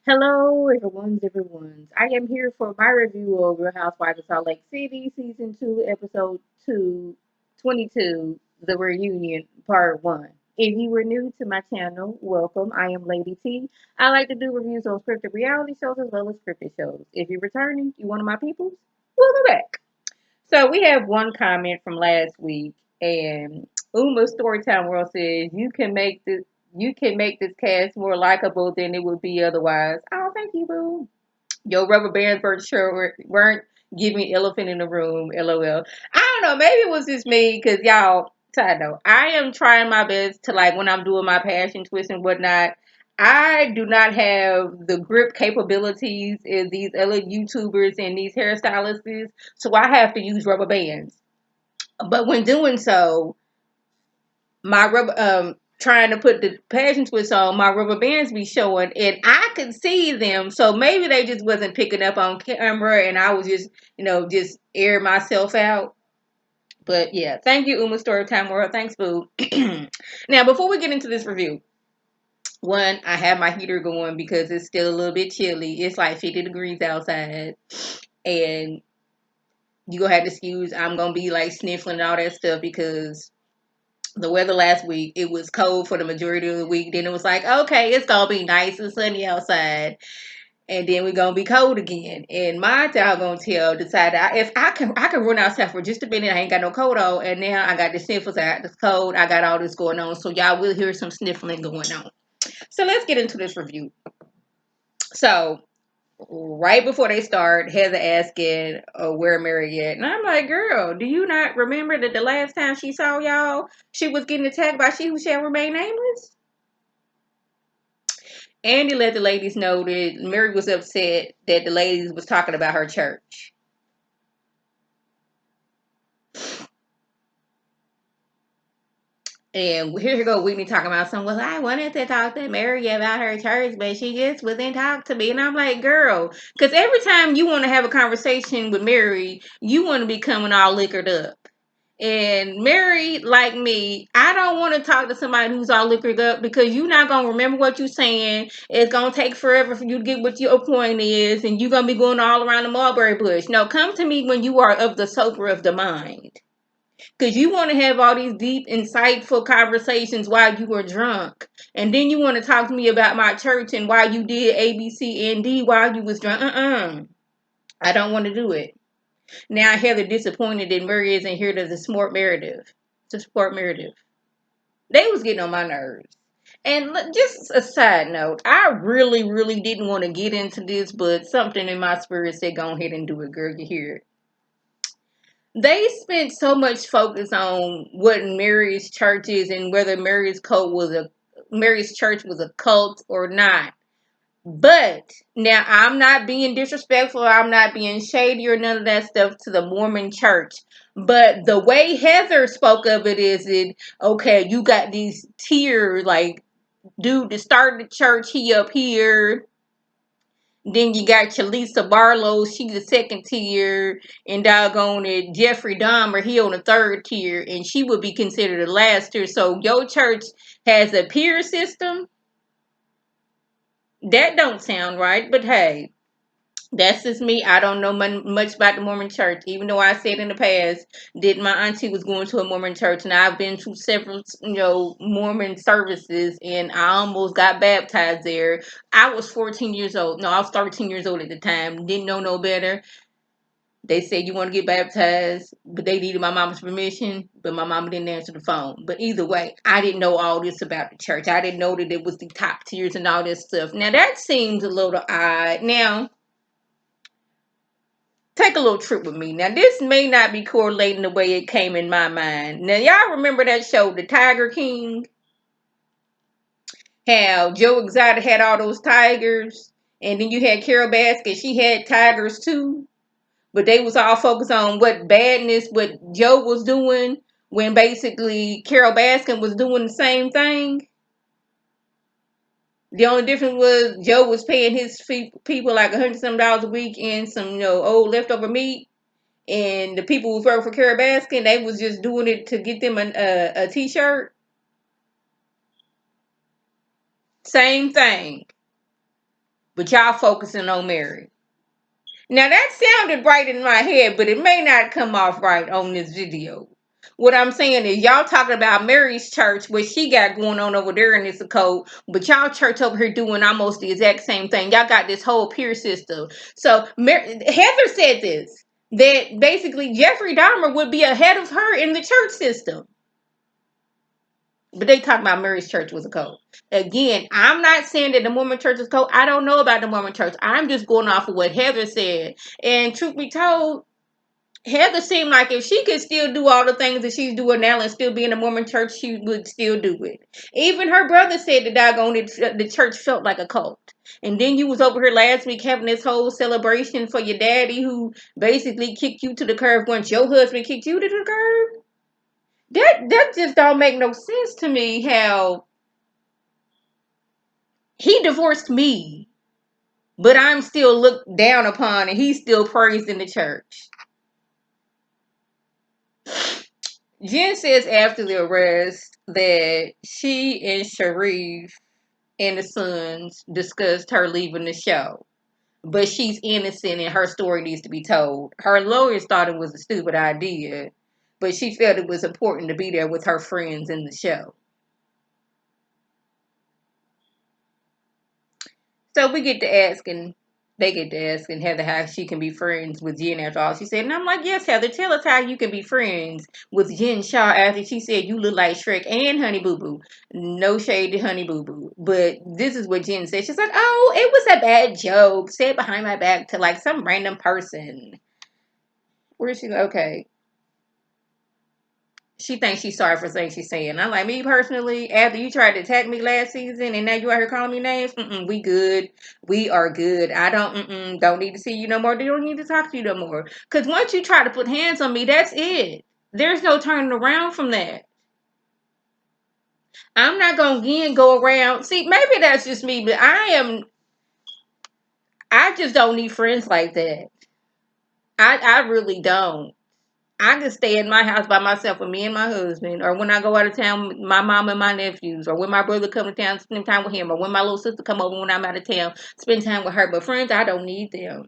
Hello, everyone's. I am here for my review of Real Housewives of Salt Lake City, Season 2, Episode 2, 22, The Reunion, Part 1. If you were new to my channel, welcome. I am Lady T. I like to do reviews on scripted reality shows as well as scripted shows. If you're returning, you one of my peoples, welcome back. So we have one comment from last week, and Uma Storytime World says you can make this cast more likable than it would be otherwise. Oh, thank you, boo. Your rubber bands weren't giving elephant in the room. LOL. I don't know. Maybe it was just me because y'all. Side note, I am trying my best to like when I'm doing my passion twist and whatnot. I do not have the grip capabilities of these other YouTubers and these hairstylists, so I have to use rubber bands. But when doing so, my rubber trying to put the passion twist on, my rubber bands be showing and I could see them. So maybe they just wasn't picking up on camera and I was just, just air myself out. But yeah, thank you, Uma Storytime World. Thanks, boo. Now, before we get into this review, one, I have my heater going because it's still a little bit chilly. It's like 50 degrees outside. And you gonna have to excuse I'm gonna be like sniffling and all that stuff because the weather last week, it was cold for the majority of the week. Then it was like, okay, it's gonna be nice and sunny outside, and then we're gonna be cold again. And my doggone tail decided if I can run outside for just a minute. I ain't got no coat on, and now I got the sniffles. I got the cold. I got all this going on. So y'all will hear some sniffling going on. So let's get into this review. So right before they start, Heather asking where Mary at. And I'm like, girl, do you not remember that the last time she saw y'all, she was getting attacked by she who shall remain nameless? Andy let the ladies know that Mary was upset that the ladies was talking about her church. And here you go, Whitney talking about something. Well, I wanted to talk to Mary about her church, but she just wouldn't talk to me. And I'm like, girl, because every time you want to have a conversation with Mary, you want to be coming all liquored up. And Mary, like me, I don't want to talk to somebody who's all liquored up because you're not going to remember what you're saying. It's going to take forever for you to get what your point is, and you're going to be going all around the mulberry bush. No, come to me when you are of the sober of the mind. Because you want to have all these deep, insightful conversations while you were drunk. And then you want to talk to me about my church and why you did A, B, C, and D while you was drunk. I don't want to do it. Now Heather disappointed that Murray isn't here to support Meredith. To support Meredith. They was getting on my nerves. And just a side note, I really, really didn't want to get into this, but something in my spirit said, go ahead and do it, girl. You hear it. They spent so much focus on what Mary's church is and whether Mary's church was a cult or not. But now I'm not being disrespectful, I'm not being shady or none of that stuff to the Mormon church. But the way Heather spoke of it is it okay, you got these tiers like dude that started the church, he up here. Then you got your Lisa Barlow, she's the second tier, and doggone it, Jeffrey Dahmer, he on the third tier, and she would be considered the last tier. So your church has a peer system. That don't sound right, but hey, that's just me. I don't know much about the Mormon church, even though I said in the past that my auntie was going to a Mormon church, and I've been to several, Mormon services, and I almost got baptized there. I was 14 years old. No, I was 13 years old at the time. Didn't know no better. They said you want to get baptized, but they needed my mama's permission, but my mama didn't answer the phone. But either way, I didn't know all this about the church. I didn't know that it was the top tiers and all this stuff. Now that seems a little odd. Now take a little trip with me. Now, this may not be correlating the way it came in my mind. Now, y'all remember that show, The Tiger King? How Joe Exotic had all those tigers, and then you had Carol Baskin. She had tigers too, but they was all focused on what Joe was doing when basically Carol Baskin was doing the same thing. The only difference was Joe was paying his people like $100 a week in some old leftover meat. And the people who was working for Carol Baskin, they was just doing it to get them a t-shirt. Same thing. but y'all focusing on Mary. Now that sounded right in my head, but it may not come off right on this video. What I'm saying is y'all talking about Mary's church, what she got going on over there in this code, but y'all church over here doing almost the exact same thing. Y'all got this whole peer system. So Heather said this, that basically Jeffrey Dahmer would be ahead of her in the church system. But they talking about Mary's church was a cult. Again, I'm not saying that the Mormon church is a cult. I don't know about the Mormon church. I'm just going off of what Heather said. And truth be told, Heather seemed like if she could still do all the things that she's doing now and still be in the Mormon church, she would still do it. Even her brother said that doggone it, the church felt like a cult. And then you was over here last week having this whole celebration for your daddy who basically kicked you to the curb once your husband kicked you to the curb. That just don't make no sense to me how he divorced me, but I'm still looked down upon and he's still praised in the church. Jen says after the arrest that she and Sharif and the sons discussed her leaving the show. But she's innocent and her story needs to be told. Her lawyers thought it was a stupid idea, but she felt it was important to be there with her friends in the show. So we get to asking, they get to asking Heather how she can be friends with Jen after all she said. And I'm like, yes, Heather, tell us how you can be friends with Jen Shaw after she said you look like Shrek and Honey Boo Boo. No shade to Honey Boo Boo. But this is what Jen said. She's like, oh, it was a bad joke said behind my back to like some random person. Where is she? Okay. She thinks she's sorry for things she's saying. I'm like, me personally, after you tried to attack me last season and now you out here calling me names, we good. We are good. I don't need to see you no more. They don't need to talk to you no more. Because once you try to put hands on me, that's it. There's no turning around from that. I'm not going to again go around. See, maybe that's just me, but I just don't need friends like that. I really don't. I can stay in my house by myself with me and my husband, or when I go out of town with my mom and my nephews, or when my brother come to town, spend time with him, or when my little sister come over when I'm out of town, spend time with her. But friends, I don't need them.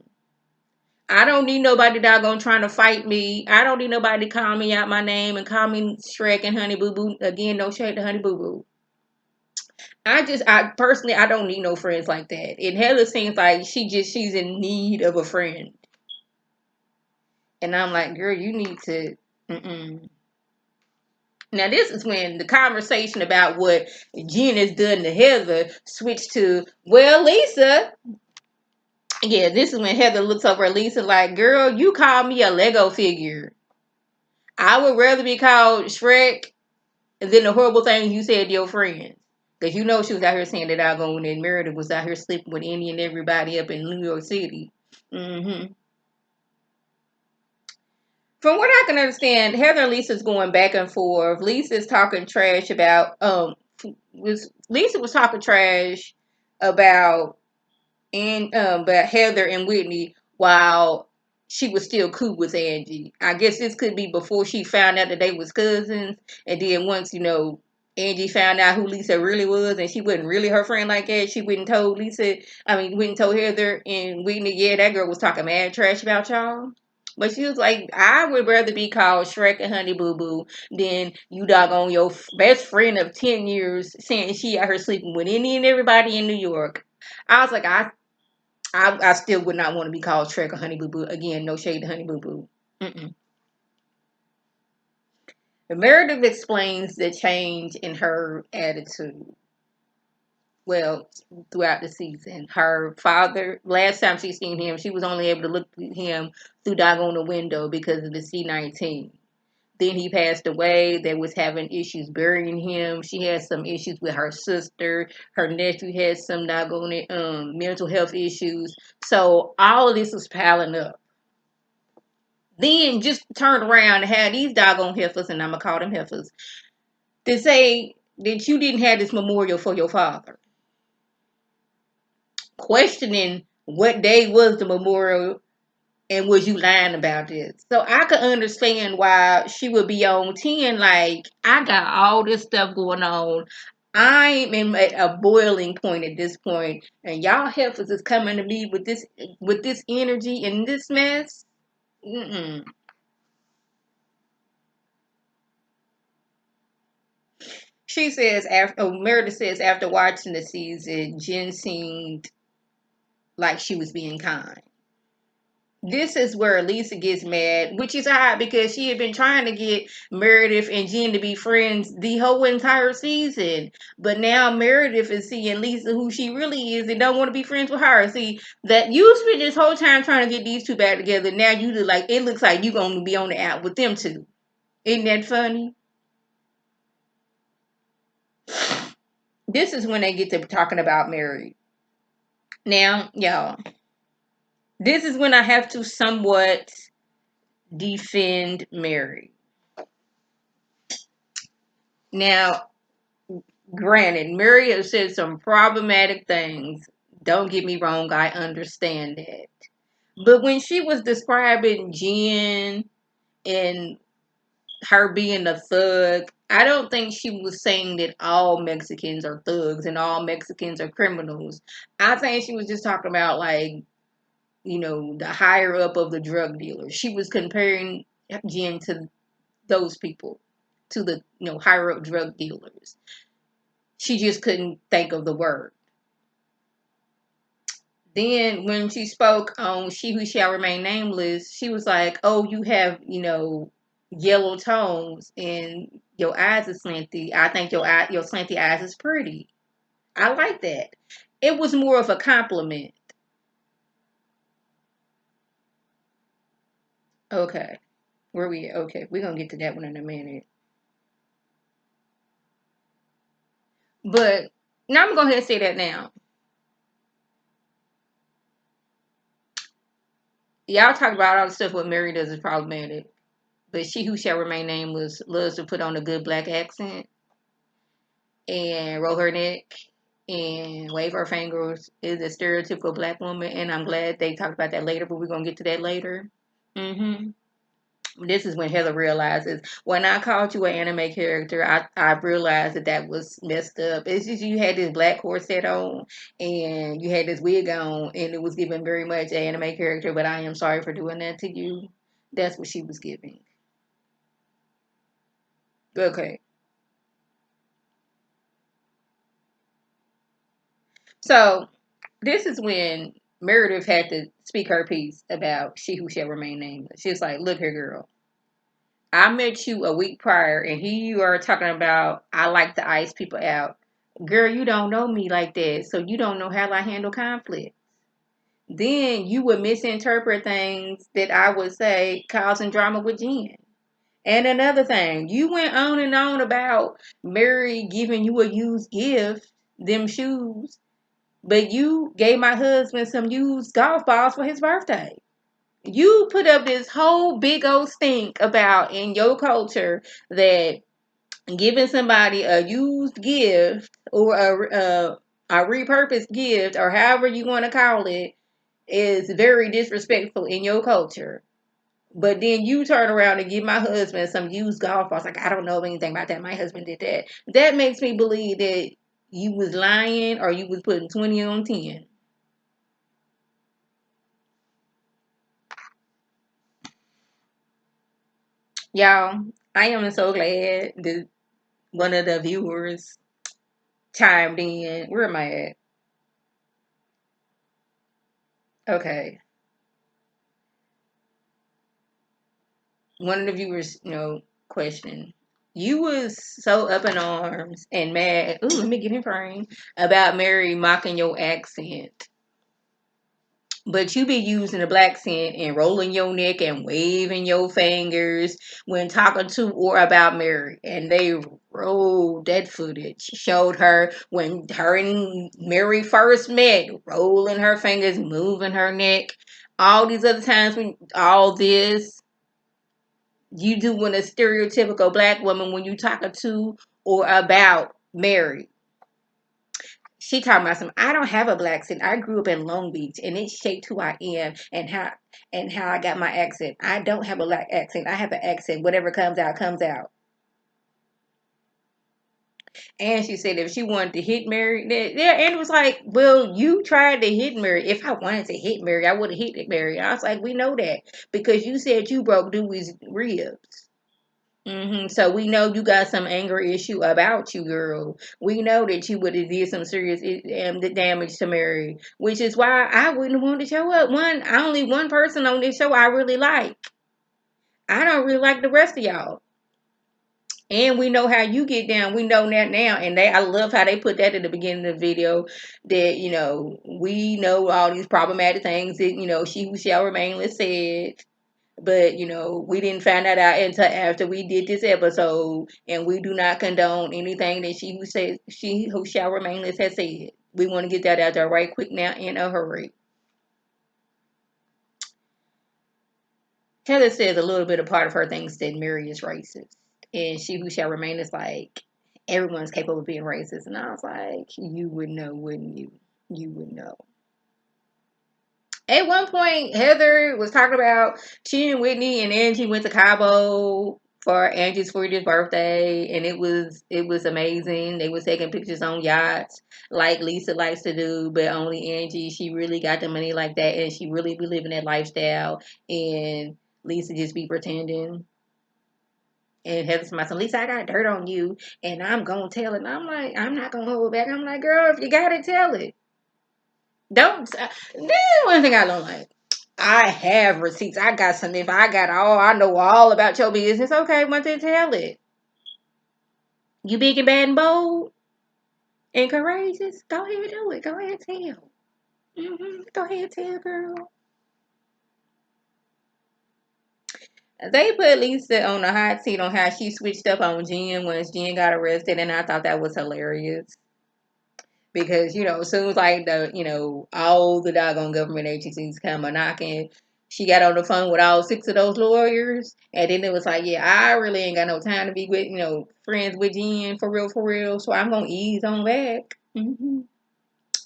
I don't need nobody that gonna trying to fight me. I don't need nobody to call me out my name and call me Shrek and Honey Boo Boo. Again, no shade to Honey Boo Boo. I personally, I don't need no friends like that. And Heather seems like she's in need of a friend. And I'm like, girl, you need to, mm-mm. Now, this is when the conversation about what Jen has done to Heather switched to, well, Lisa. Yeah, this is when Heather looks over at Lisa like, girl, you call me a Lego figure. I would rather be called Shrek than the horrible things you said to your friends. Because you know she was out here saying that Algone and Meredith was out here sleeping with any and everybody up in New York City. Mm-hmm. From what I can understand, Heather and Lisa's going back and forth. Lisa's talking trash about Lisa was talking trash about about Heather and Whitney while she was still cool with Angie. I guess this could be before she found out that they was cousins, and then once Angie found out who Lisa really was, and she wasn't really her friend like that. She went and told Lisa. I mean, went and told Heather and Whitney. Yeah, that girl was talking mad trash about y'all. But she was like, I would rather be called Shrek and Honey Boo Boo than you doggone your best friend of 10 years saying she out here sleeping with any and everybody in New York. I was like, I still would not want to be called Shrek or Honey Boo Boo. Again, no shade to Honey Boo Boo. Meredith explains the change in her attitude. Well, throughout the season, her father, last time she seen him, she was only able to look at him through doggone the window because of the C-19. Then he passed away. They was having issues burying him. She had some issues with her sister. Her nephew had some doggone mental health issues. So all of this was piling up. Then just turned around and had these doggone heifers, and I'm gonna call them heifers, to say that you didn't have this memorial for your father. Questioning what day was the memorial and was you lying about this? So I could understand why she would be on 10, like, I got all this stuff going on. I'm at a boiling point at this point, and y'all heifers is coming to me with this energy and this mess. Mm-mm. She says after Meredith says after watching the season, Jen seemed like she was being kind. This is where Lisa gets mad, which is odd because she had been trying to get Meredith and Jen to be friends the whole entire season. But now Meredith is seeing Lisa who she really is and don't want to be friends with her. See, that you spent this whole time trying to get these two back together. Now you look like it looks like you gonna be on the out with them two. Isn't that funny? This is when they get to talking about Mary. Now, y'all, this is when I have to somewhat defend Mary. Now, granted, Mary has said some problematic things. Don't get me wrong, I understand that. But when she was describing Jen and her being a thug, I don't think she was saying that all Mexicans are thugs and all Mexicans are criminals. I think she was just talking about, like, the higher up of the drug dealers. She was comparing Jen to those people, to the, higher up drug dealers. She just couldn't think of the word. Then when she spoke on She Who Shall Remain Nameless, she was like, oh, you have, yellow tones and your eyes are slanty. I think your slanty eyes is pretty. I like that. It was more of a compliment. Okay. Where we at? Okay, we're gonna get to that one in a minute. But now I'm gonna go ahead and say that now. Y'all talk about all the stuff what Mary does is problematic. But She Who Shall Remain Nameless loves to put on a good black accent and roll her neck and wave her fingers, is a stereotypical black woman. And I'm glad they talked about that later, but we're going to get to that later. hmm This is when Heather realizes, when I called you an anime character, I realized that was messed up. It's just you had this black corset on and you had this wig on, and it was given very much an anime character, but I am sorry for doing that to you. That's what she was giving. Okay. So this is when Meredith had to speak her piece about She Who Shall Remain Nameless. She was like, look here, girl. I met you a week prior, and here you are talking about I like to ice people out. Girl, you don't know me like that, so you don't know how I handle conflict. Then you would misinterpret things that I would say causing drama with Jen. And another thing, you went on and on about Mary giving you a used gift, them shoes, but you gave my husband some used golf balls for his birthday. You put up this whole big old stink about in your culture that giving somebody a used gift or a repurposed gift or however you want to call it is very disrespectful in your culture. But then you turn around and give my husband some used golf balls. Like, I don't know anything about that. My husband did that. That makes me believe that you was lying or you was putting 20 on 10. Y'all, I am so glad that one of the viewers chimed in. Where am I at? Okay. One of the viewers, questioned. You was so up in arms and mad. Ooh, let me get in frame about Mary mocking your accent. But you be using a black scent and rolling your neck and waving your fingers when talking to or about Mary. And they rolled that footage. Showed her when her and Mary first met, rolling her fingers, moving her neck. All these other times when all this, you doing a stereotypical black woman when you talking to or about Mary. She talking about some. I don't have a black accent. I grew up in Long Beach, and it shaped who I am and how I got my accent. I don't have a black accent. I have an accent. Whatever comes out, comes out. And she said if she wanted to hit Mary, yeah, and it was like, well, you tried to hit Mary. If I wanted to hit Mary, I would have hit Mary. I was like, we know that because you said you broke Dewey's ribs. So we know you got some anger issue about you, girl. We know that you would have did some serious damage to Mary, which is why I wouldn't want to show up. Only one person on this show I really like. I don't really like the rest of y'all. And we know how you get down. We know that now. And I love how they put that at the beginning of the video that, we know all these problematic things that, she who shall remain said. But, we didn't find that out until after we did this episode. And we do not condone anything that she who shall remain has said. We want to get that out there right quick now in a hurry. Heather says a little bit of part of her thinks that Mary is racist. And she who shall remain is like, everyone's capable of being racist. And I was like, you would know, wouldn't you? You would know. At one point, Heather was talking about she and Whitney and Angie went to Cabo for Angie's 40th birthday, and it was amazing. They were taking pictures on yachts like Lisa likes to do, but only Angie, she really got the money like that, and she really be living that lifestyle, and Lisa just be pretending. And Heather's my son, Lisa, I got dirt on you, and I'm gonna tell it. And I'm like, I'm not gonna hold back. I'm like, girl, if you gotta tell it, don't. This is one thing I don't like. I have receipts. I got some. If I got all, I know all about your business. Okay, want to tell it. You big and bad and bold and courageous. Go ahead and do it. Go ahead and tell. Go ahead and tell, girl. They put Lisa on the hot seat on how she switched up on Jen once Jen got arrested, and I thought that was hilarious. Because, as soon as like all the doggone government agencies come a knocking, she got on the phone with all six of those lawyers. And then it was like, yeah, I really ain't got no time to be with, friends with Jen for real, for real. So I'm going to ease on back. And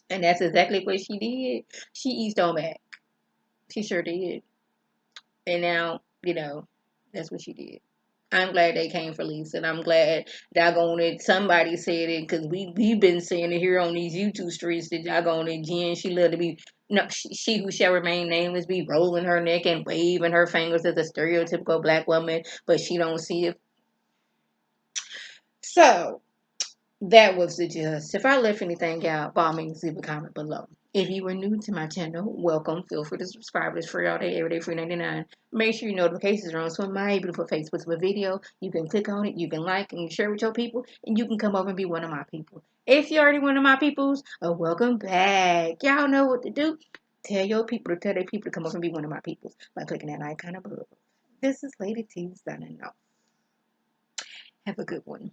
that's exactly what she did. She eased on back. She sure did. And now, that's what she did. I'm glad they came for Lisa, and I'm glad doggone it somebody said it because we've been saying it here on these YouTube streets that doggone it Jen, she loved to be no she who shall remain nameless be rolling her neck and waving her fingers as a stereotypical black woman, but she don't see it. So that was the gist. If I left anything out, by all means, leave a comment below. If you are new to my channel, welcome. Feel free to subscribe. It's free all day, every day, free 99. Make sure your notifications are on so when my beautiful face puts a video. You can click on it, you can like and share with your people, and you can come over and be one of my people. If you're already one of my peoples, welcome back. Y'all know what to do. Tell your people to tell their people to come over and be one of my peoples by clicking that icon above. This is Lady T signing off. Have a good one.